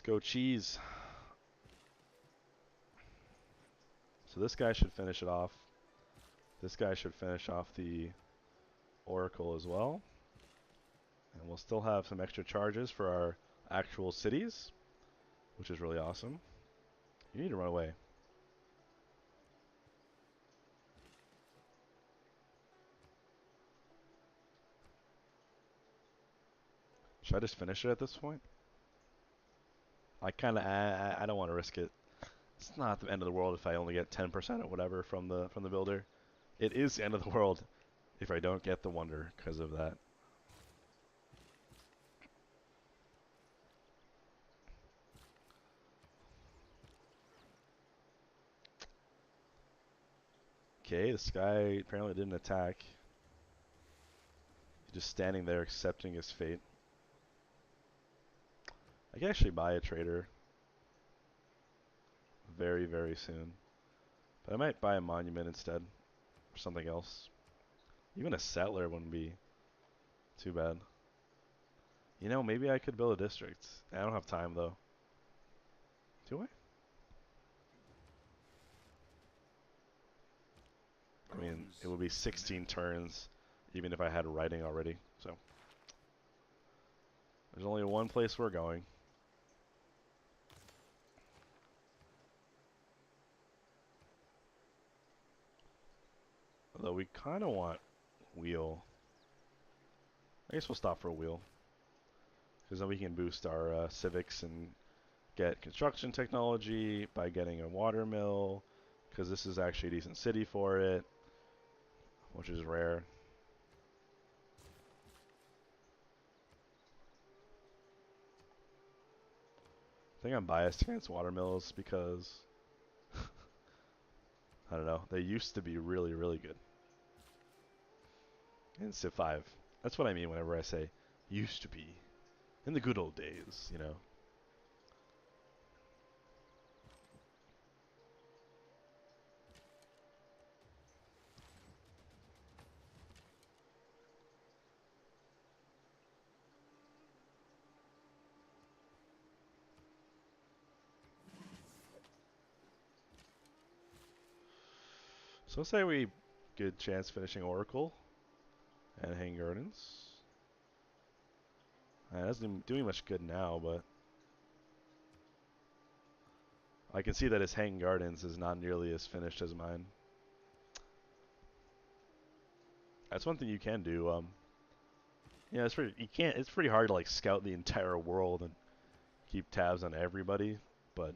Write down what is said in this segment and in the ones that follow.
go cheese. So this guy should finish it off. This guy should finish off the Oracle as well. And we'll still have some extra charges for our actual cities, which is really awesome. You need to run away. Should I just finish it at this point? I don't want to risk it. It's not the end of the world if I only get 10% or whatever from the builder. It is the end of the world if I don't get the wonder because of that. Okay, this guy apparently didn't attack. He's just standing there accepting his fate. I can actually buy a trader very, very soon. But I might buy a monument instead, or something else. Even a settler wouldn't be too bad. You know, maybe I could build a district. I don't have time though. Do I? I mean, it would be 16 turns, even if I had writing already. So there's only one place we're going. Although we kind of want wheel. I guess we'll stop for a wheel. Because then we can boost our civics and get construction technology by getting a water mill. Because this is actually a decent city for it, which is rare. I think I'm biased against water mills because I don't know, they used to be really, really good in Civ 5. That's what I mean whenever I say used to be. In the good old days, you know. So let's say we good chance finishing Oracle and Hanging Gardens. It doesn't do me much good now, but I can see that his Hanging Gardens is not nearly as finished as mine. That's one thing you can do. Yeah, it's pretty. You can't. It's pretty hard to like scout the entire world and keep tabs on everybody, but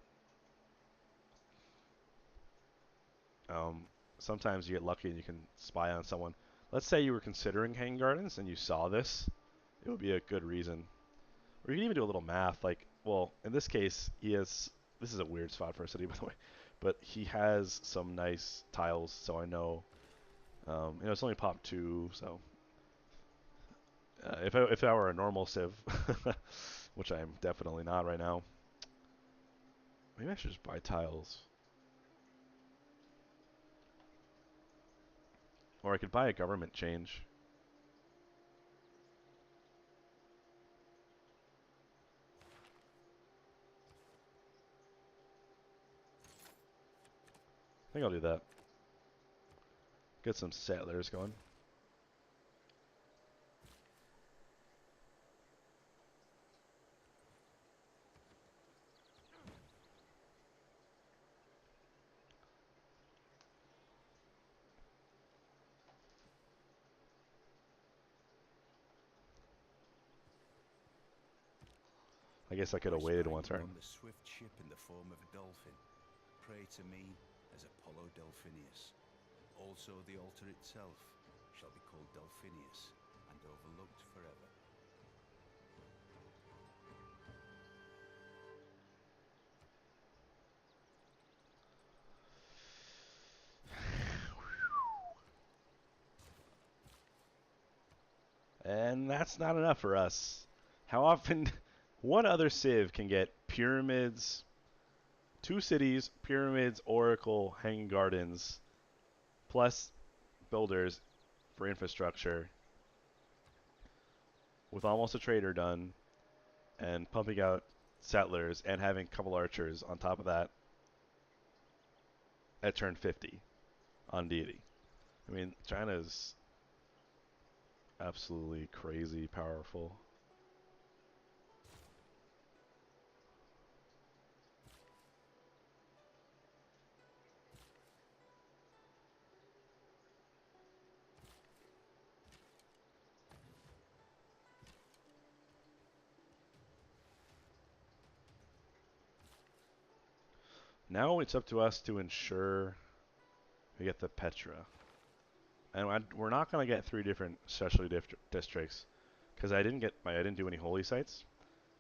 sometimes you get lucky and you can spy on someone. Let's say you were considering Hanging Gardens and you saw this, it would be a good reason. Or you can even do a little math, like, well, in this case, he has. This is a weird spot for a city, by the way, but he has some nice tiles, so I know. You know, it's only pop 2, so if I were a normal Civ, which I am definitely not right now, maybe I should just buy tiles. Or I could buy a government change. I think I'll do that. Get some settlers going. I guess I could have waited one turn. On the swift ship in the form of a dolphin. Pray to me as Apollo Delphinius. Also the altar itself shall be called Delphinius and overlooked forever. And that's not enough for us. How often, what other Civ can get pyramids, 2 cities, pyramids, Oracle, Hanging Gardens, plus builders for infrastructure, with almost a trader done, and pumping out settlers and having a couple archers on top of that at turn 50 on Deity. I mean, China's absolutely crazy powerful. Now it's up to us to ensure we get the Petra. And we're not going to get 3 different specialty districts because I didn't do any holy sites.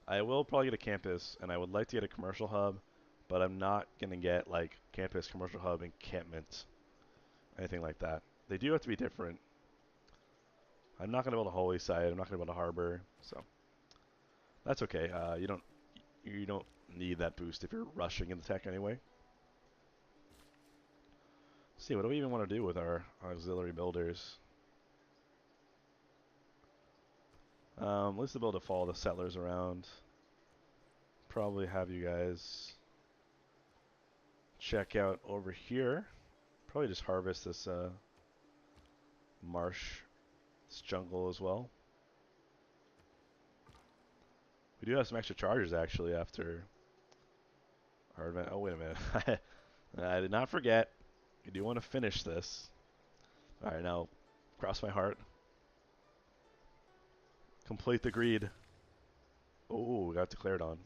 I will probably get a campus, and I would like to get a commercial hub, but I'm not going to get like campus, commercial hub, encampment, anything like that. They do have to be different. I'm not going to build a holy site. I'm not going to build a harbor, so that's okay. You don't need that boost if you're rushing in the tech anyway. Let's see, what do we even want to do with our auxiliary builders? Let's build to follow the settlers around. Probably have you guys check out over here. Probably just harvest this marsh, this jungle as well. We do have some extra charges actually after our event. Oh, wait a minute. I did not forget. We do want to finish this. Alright, now cross my heart. Complete the greed. Oh, we got declared on.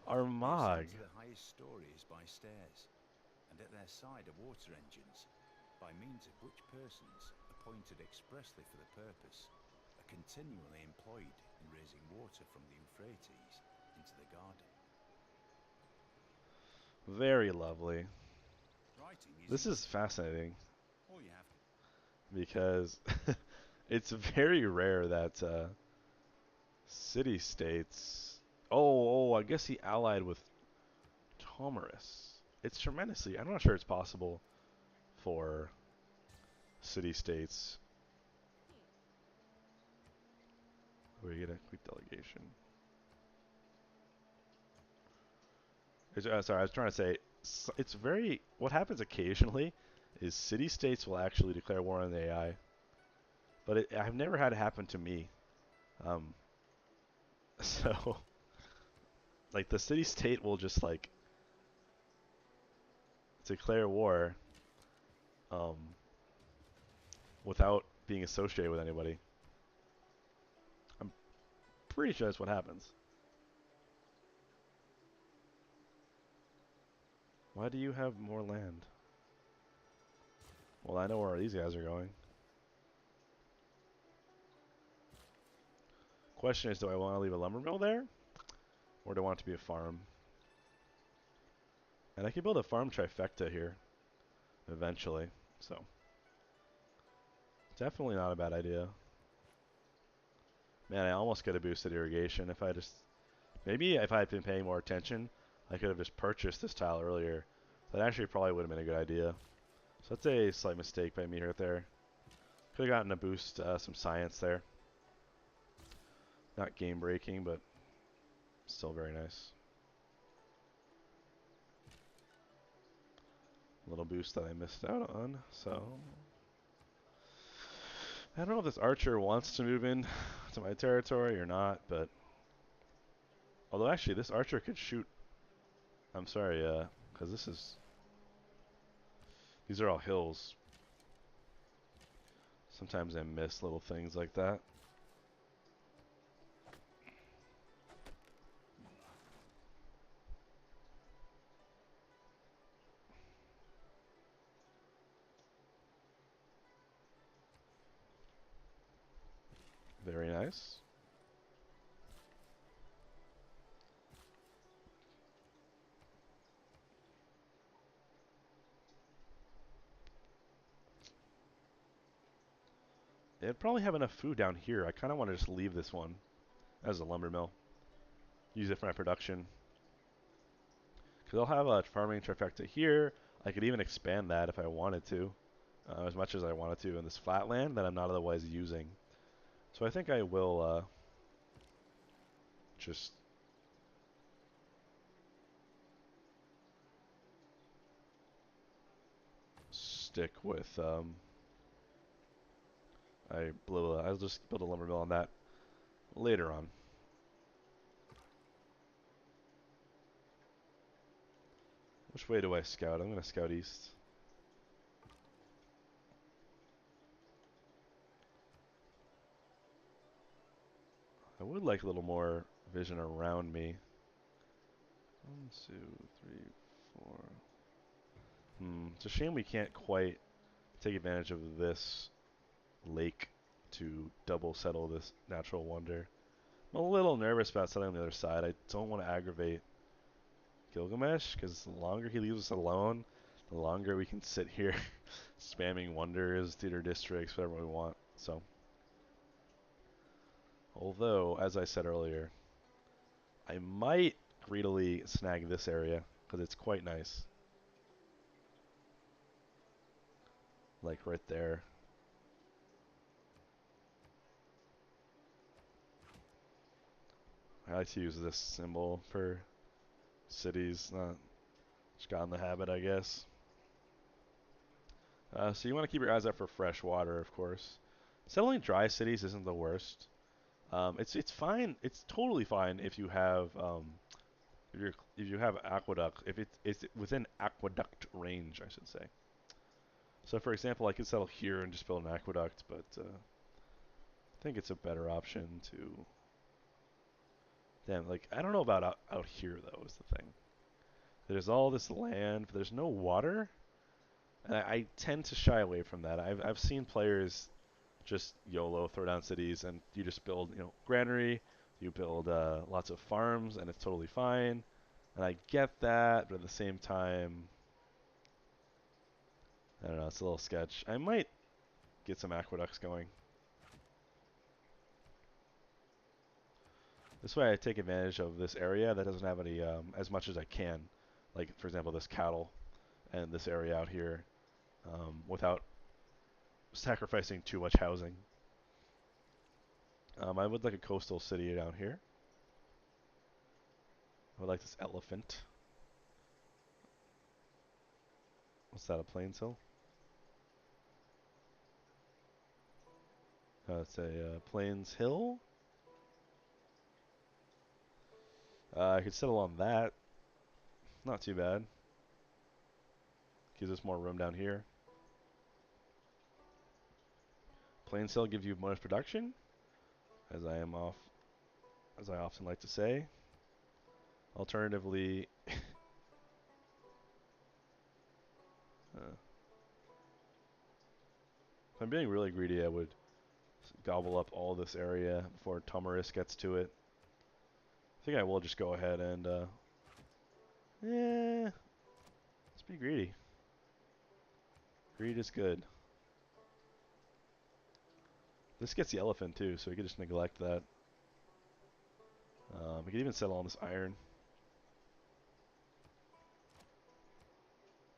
Our Mog. The highest story is by stairs, and at their side are water engines, by means of which persons, appointed expressly for the purpose, are continually employed in raising water from the Euphrates into the garden. Very lovely. This is fascinating All you have to because it's very rare that city-states. Oh, I guess he allied with Tomarus. It's tremendously. I'm not sure it's possible for city-states. We get a quick delegation. Sorry, I was trying to say it's very. What happens occasionally is city-states will actually declare war on the AI, but I've never had it happen to me. Um, so, like the city-state will just like declare war um, without being associated with anybody. I'm pretty sure that's what happens. Why do you have more land? Well, I know where these guys are going. Question is, do I want to leave a lumber mill there? Or do I want it to be a farm? And I can build a farm trifecta here eventually. So, definitely not a bad idea. Man, I almost could have boosted irrigation if I just... Maybe if I had been paying more attention, I could have just purchased this tile earlier. That actually probably would have been a good idea. So that's a slight mistake by me right there. Could have gotten a boost, some science there. Not game breaking, but still very nice. A little boost that I missed out on, so... I don't know if this archer wants to move in to my territory or not, but... Although actually, this archer could shoot... I'm sorry, because this is... These are all hills. Sometimes I miss little things like that. Very nice. They'd probably have enough food down here. I kind of want to just leave this one as a lumber mill. Use it for my production. Because I'll have a farming trifecta here. I could even expand that if I wanted to. As much as I wanted to in this flat land that I'm not otherwise using So I think I will just stick with I'll just build a lumber mill on that later on. Which way do I scout? I'm gonna scout east. I would like a little more vision around me. 1, 2, 3, 4. It's a shame we can't quite take advantage of this lake to double settle this natural wonder. I'm a little nervous about settling on the other side. I don't want to aggravate Gilgamesh, because the longer he leaves us alone, the longer we can sit here spamming wonders, theater districts, whatever we want. So, although, as I said earlier, I might greedily snag this area, because it's quite nice. Like right there. I like to use this symbol for cities, not just got in the habit, I guess. So you want to keep your eyes out for fresh water, of course. Settling dry cities isn't the worst. It's fine. It's totally fine if you have if you have aqueduct, if it's within aqueduct range, I should say. So for example, I could settle here and just build an aqueduct, but I think it's a better option to. Damn, like I don't know about out here though. Is the thing. There's all this land, but there's no water, and I tend to shy away from that. I've seen players just YOLO throw down cities, and you just build granary, you build lots of farms, and it's totally fine. And I get that, but at the same time, I don't know, it's a little sketch. I might get some aqueducts going. This way I take advantage of this area that doesn't have any, as much as I can. Like, for example, this cattle and this area out here, without sacrificing too much housing. I would like a coastal city down here. I would like this elephant. What's that, a plains hill? It's a plains hill. I could settle on that. Not too bad. Gives us more room down here. Plains hill gives you bonus production, as as I often like to say. Alternatively, if I'm being really greedy, I would gobble up all this area before Tomarus gets to it. I think I will just go ahead and, yeah, let's be greedy. Greed is good. This gets the elephant too, so we could just neglect that. We could even settle on this iron.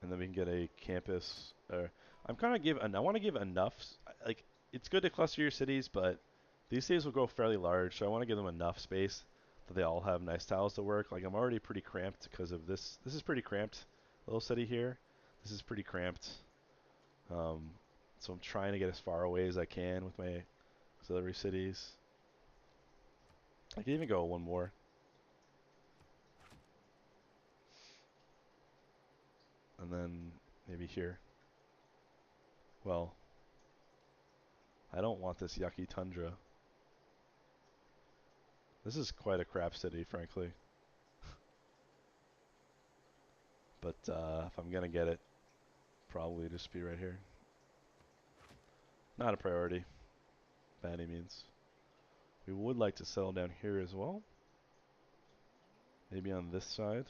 And then we can get a campus. I want to give enough. Like, it's good to cluster your cities, but these cities will grow fairly large, so I want to give them enough space that they all have nice tiles to work. Like, I'm already pretty cramped because of this. This is pretty cramped, little city here. This is pretty cramped. So I'm trying to get as far away as I can with my auxiliary cities. I can even go one more. And then maybe here. Well, I don't want this yucky tundra. This is quite a crap city, frankly. But if I'm gonna get it, probably just be right here. Not a priority, by any means. We would like to settle down here as well. Maybe on this side.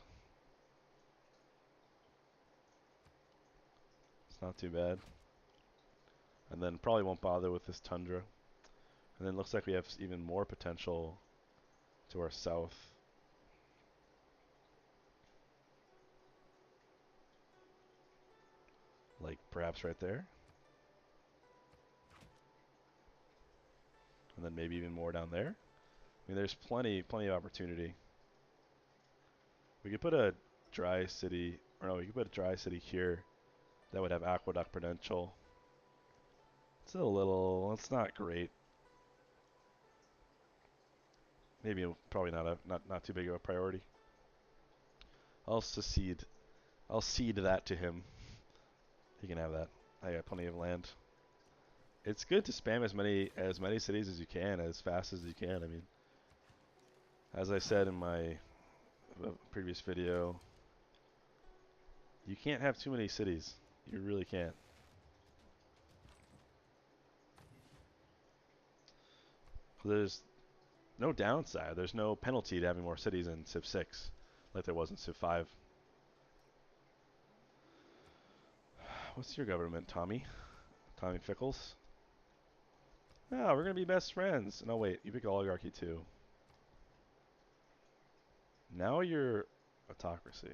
It's not too bad. And then probably won't bother with this tundra. And then looks like we have even more potential to our south. Like perhaps right there. and then maybe even more down there. I mean, there's plenty of opportunity. We could put a dry city, or no, we could put a dry city here that would have aqueduct potential. It's a little, it's not great. Maybe probably not too big of a priority. I'll secede. I'll cede that to him. He can have that. I got plenty of land. It's good to spam as many cities as you can, as fast as you can. I mean, as I said in my previous video, you can't have too many cities. You really can't. There's no downside. There's no penalty to having more cities in Civ 6, like there was in Civ 5. What's your government, Tommy? Tommy Fickles? No, we're gonna be best friends. No, wait, you pick oligarchy too. Now you're autocracy.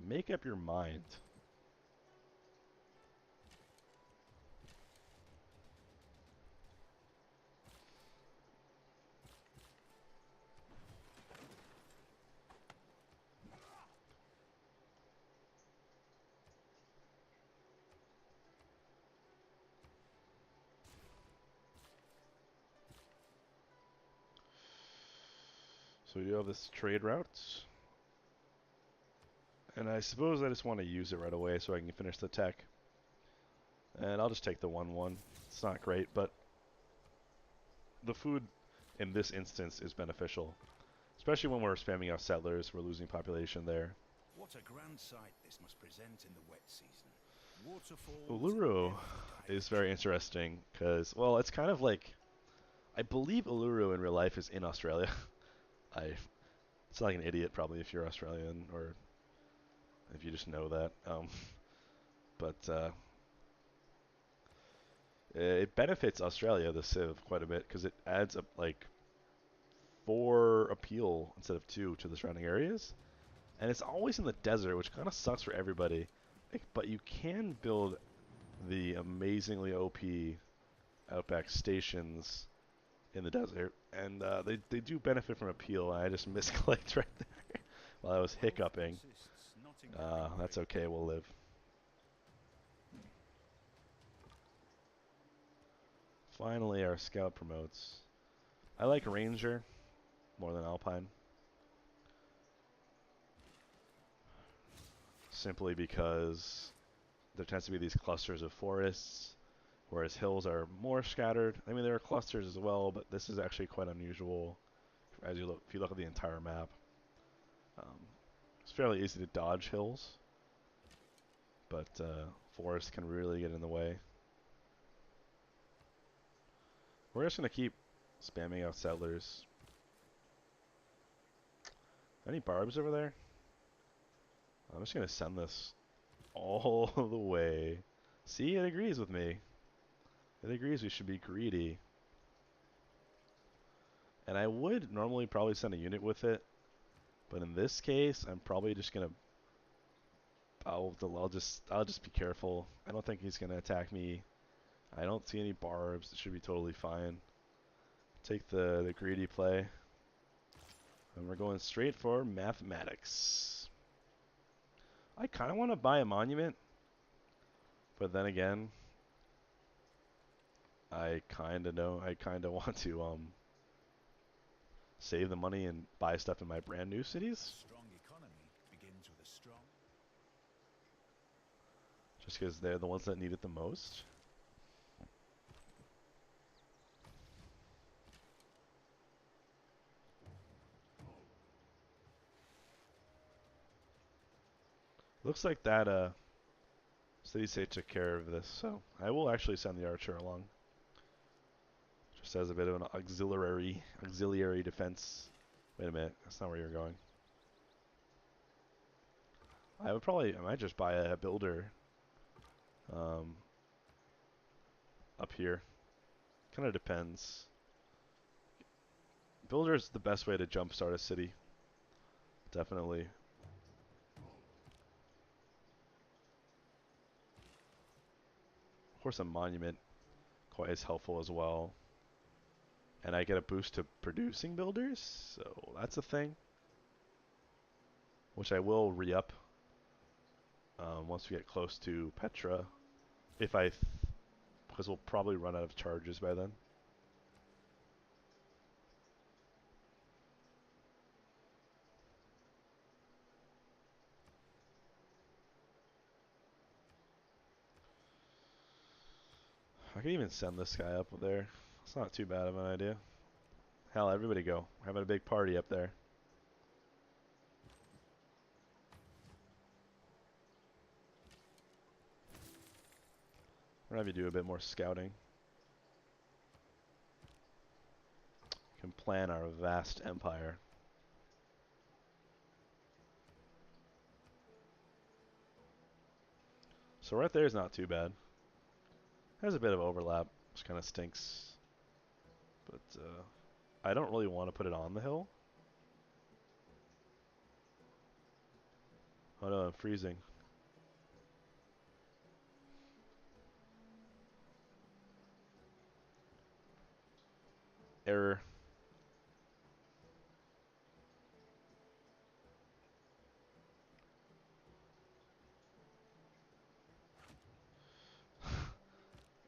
Make up your mind. So we do have this trade route. And I suppose I just want to use it right away so I can finish the tech. And I'll just take the 1-1. It's not great, but the food in this instance is beneficial. Especially when we're spamming out settlers, we're losing population there. What a grand sight this must present in the wet season. Waterfalls. Uluru is very interesting because, well, it's kind of like, I believe Uluru in real life is in Australia. It's like an idiot probably if you're Australian or if you just know that. But it benefits Australia, the Civ, quite a bit because it adds up like 4 appeal instead of 2 to the surrounding areas. And it's always in the desert, which kind of sucks for everybody. But you can build the amazingly OP outback stations in the desert, and they do benefit from appeal. I just misclicked right there while I was hiccuping. That's okay, we'll live. Finally, our scout promotes. I like Ranger more than Alpine. Simply because there tends to be these clusters of forests, whereas hills are more scattered. I mean, there are clusters as well, but this is actually quite unusual as if you look at the entire map. It's fairly easy to dodge hills, but forests can really get in the way. We're just going to keep spamming out settlers. Any barbs over there? I'm just going to send this all the way. See, it agrees with me. It agrees we should be greedy. And I would normally probably send a unit with it, but in this case, I'm probably just going to I'll just be careful. I don't think he's gonna attack me. I don't see any barbs. It should be totally fine. Take the greedy play. And we're going straight for mathematics. I kind of want to buy a monument, but then again, I kind of want to save the money and buy stuff in my brand new cities. A strong economy begins with a strong. Just because they're the ones that need it the most. Looks like that city state took care of this, so I will actually send the archer along. Just as a bit of an auxiliary defense. Wait a minute, that's not where you're going. I might just buy a builder up here. Kind of depends. Builder is the best way to jumpstart a city. Definitely. Of course, a monument quite is helpful as well. and I get a boost to producing builders, so that's a thing, which I will re-up once we get close to Petra, if I, because we'll probably run out of charges by then. I can even send this guy up there. It's not too bad of an idea. Hell, everybody go. We're having a big party up there. We're gonna have you do a bit more scouting. Can plan our vast empire. So right there is not too bad. Has a bit of overlap, which kind of stinks. But I don't really want to put it on the hill. Oh no, I'm freezing. Error.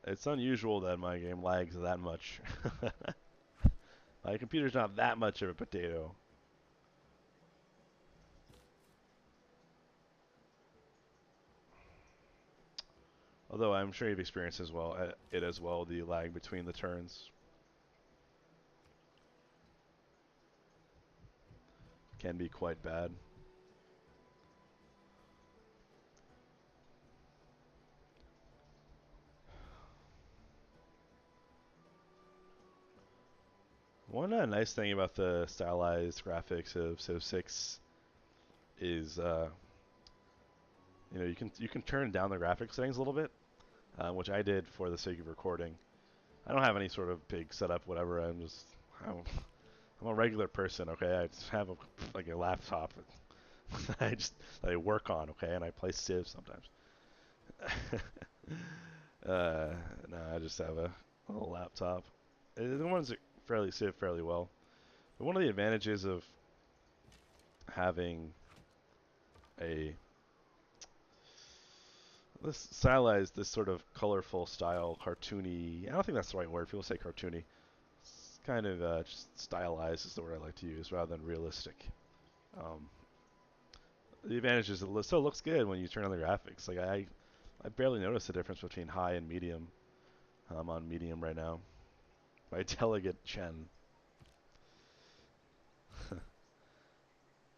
It's unusual that my game lags that much. My computer's not that much of a potato. Although I'm sure you've experienced it as well, the lag between the turns can be quite bad. One nice thing about the stylized graphics of Civ 6 is, you can turn down the graphics settings a little bit, which I did for the sake of recording. I don't have any sort of big setup, whatever. I'm a regular person, okay? I just have a laptop. I work on, okay, and I play Civ sometimes. No, I just have a little laptop. The ones that fairly Civ fairly well. But one of the advantages of having a this sort of colorful style, cartoony. I don't think that's the right word. People say cartoony. It's kind of just stylized is the word I like to use rather than realistic. Um, the advantage is it still looks good when you turn on the graphics. Like I barely notice the difference between high and medium. I'm on medium right now. My delegate Chen.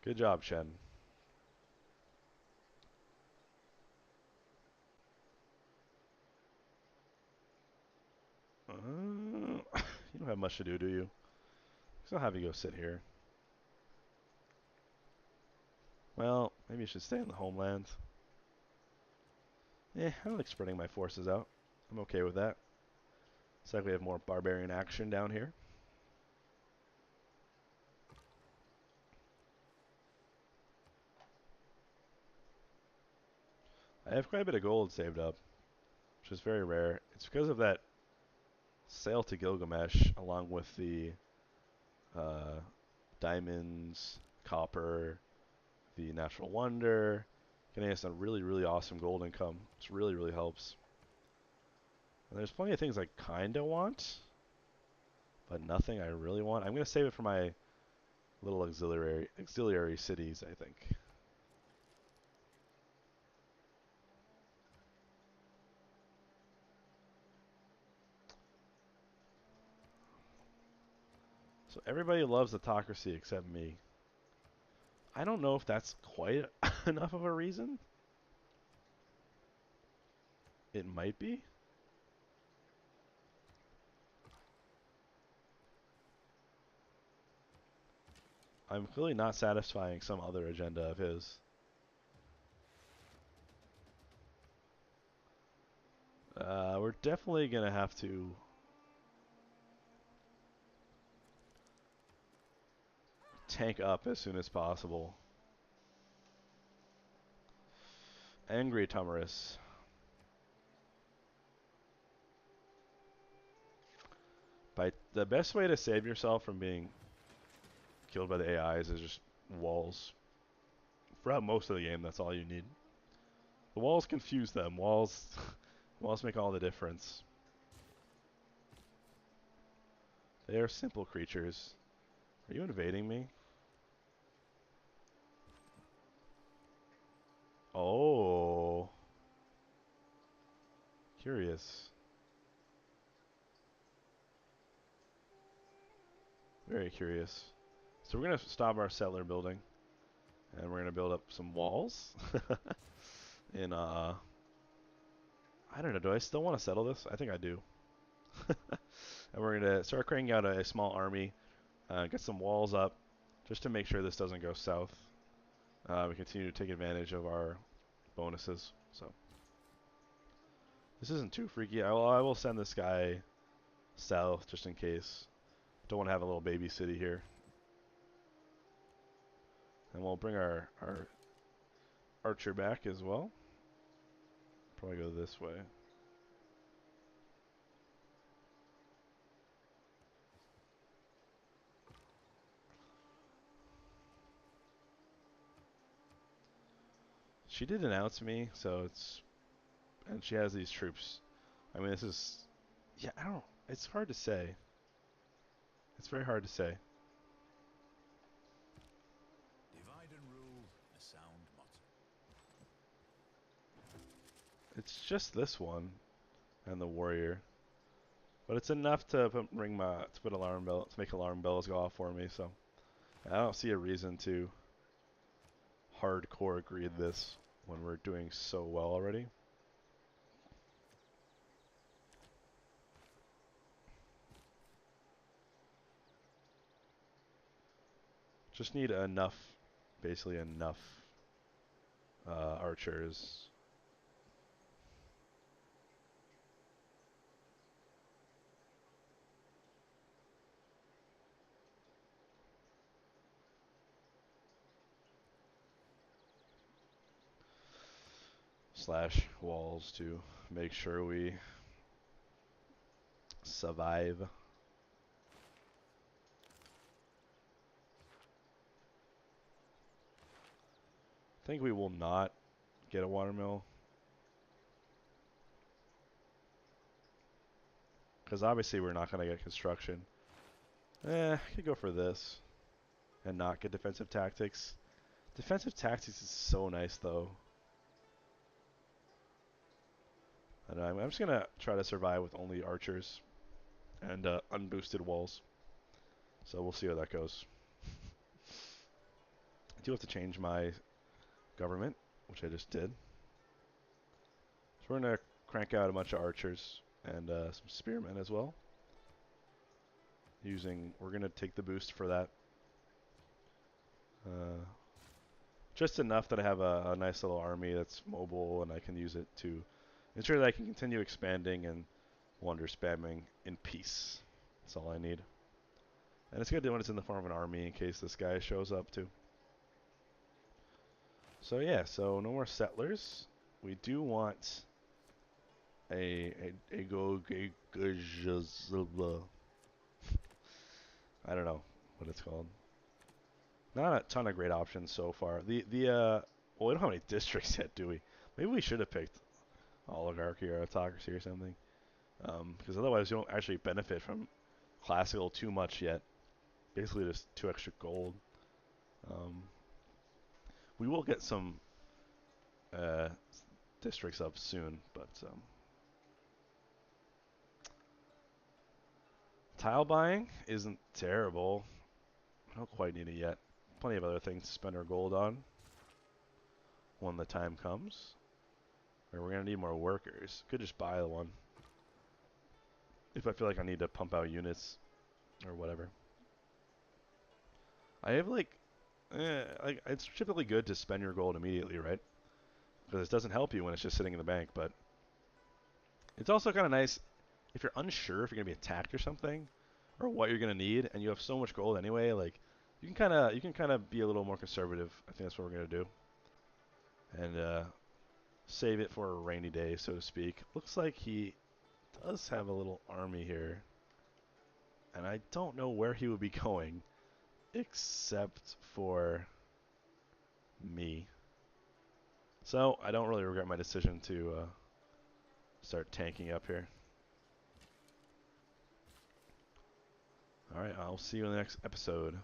Good job, Chen. You don't have much to do you? So I'll have you go sit here. Well, maybe you should stay in the homeland. I like spreading my forces out. I'm okay with that. Looks like we have more barbarian action down here. I have quite a bit of gold saved up, which is very rare. It's because of that sale to Gilgamesh, along with the uh, diamonds, copper, the natural wonder, getting us a really, really awesome gold income. Which really, really helps. And there's plenty of things I kind of want, but nothing I really want. I'm going to save it for my little auxiliary cities, I think. So everybody loves autocracy except me. I don't know if that's quite enough of a reason. It might be. I'm clearly not satisfying some other agenda of his. We're definitely going to have to tank up as soon as possible. Angry Tumorus. By The best way to save yourself from being killed by the AIs is just walls. Throughout most of the game, that's all you need. The walls confuse them. Walls, walls make all the difference. They are simple creatures. Are you invading me? Oh, curious. Very curious. So we're gonna stop our settler building, and we're gonna build up some walls. In I don't know. Do I still want to settle this? I think I do. And we're gonna start cranking out a small army, get some walls up, just to make sure this doesn't go south. We continue to take advantage of our bonuses. So this isn't too freaky. I will send this guy south just in case. Don't want to have a little baby city here. And we'll bring our archer back as well. Probably go this way. She did announce me, so it's... And she has these troops. I mean, this is... Yeah, I don't... It's hard to say. It's very hard to say. Divide and rule, a sound motto. It's just this one and the warrior. But it's enough to put alarm bell to make alarm bells go off for me, so I don't see a reason to hardcore greed this when we're doing so well already. Just need enough, basically enough archers. Slash walls to make sure we survive. I think we will not get a watermill. Because obviously we're not going to get construction. I could go for this and not get defensive tactics. Defensive tactics is so nice though. And I'm just going to try to survive with only archers and unboosted walls. So we'll see how that goes. I do have to change my government, which I just did. So we're going to crank out a bunch of archers and some spearmen as well. We're going to take the boost for that. Just enough that I have a nice little army that's mobile and I can use it to ensure that I can continue expanding and wonder spamming in peace. That's all I need. And it's good when it's in the form of an army in case this guy shows up too. So yeah, so no more settlers. We do want I don't know what it's called. Not a ton of great options so far. Well, we don't have any districts yet, do we? Maybe we should have picked oligarchy or autocracy or something. Because otherwise you don't actually benefit from classical too much yet. Basically just 2 extra gold. We will get some uh, districts up soon, but tile buying isn't terrible. I don't quite need it yet. Plenty of other things to spend our gold on when the time comes. Or we're going to need more workers. Could just buy the one if I feel like I need to pump out units or whatever. I have like it's typically good to spend your gold immediately, right? Because it doesn't help you when it's just sitting in the bank, but it's also kind of nice if you're unsure if you're going to be attacked or something or what you're going to need and you have so much gold anyway, like you can kind of be a little more conservative. I think that's what we're going to do. And save it for a rainy day, so to speak. Looks like he does have a little army here. And I don't know where he would be going except for me. So I don't really regret my decision to start tanking up here. Alright, I'll see you in the next episode.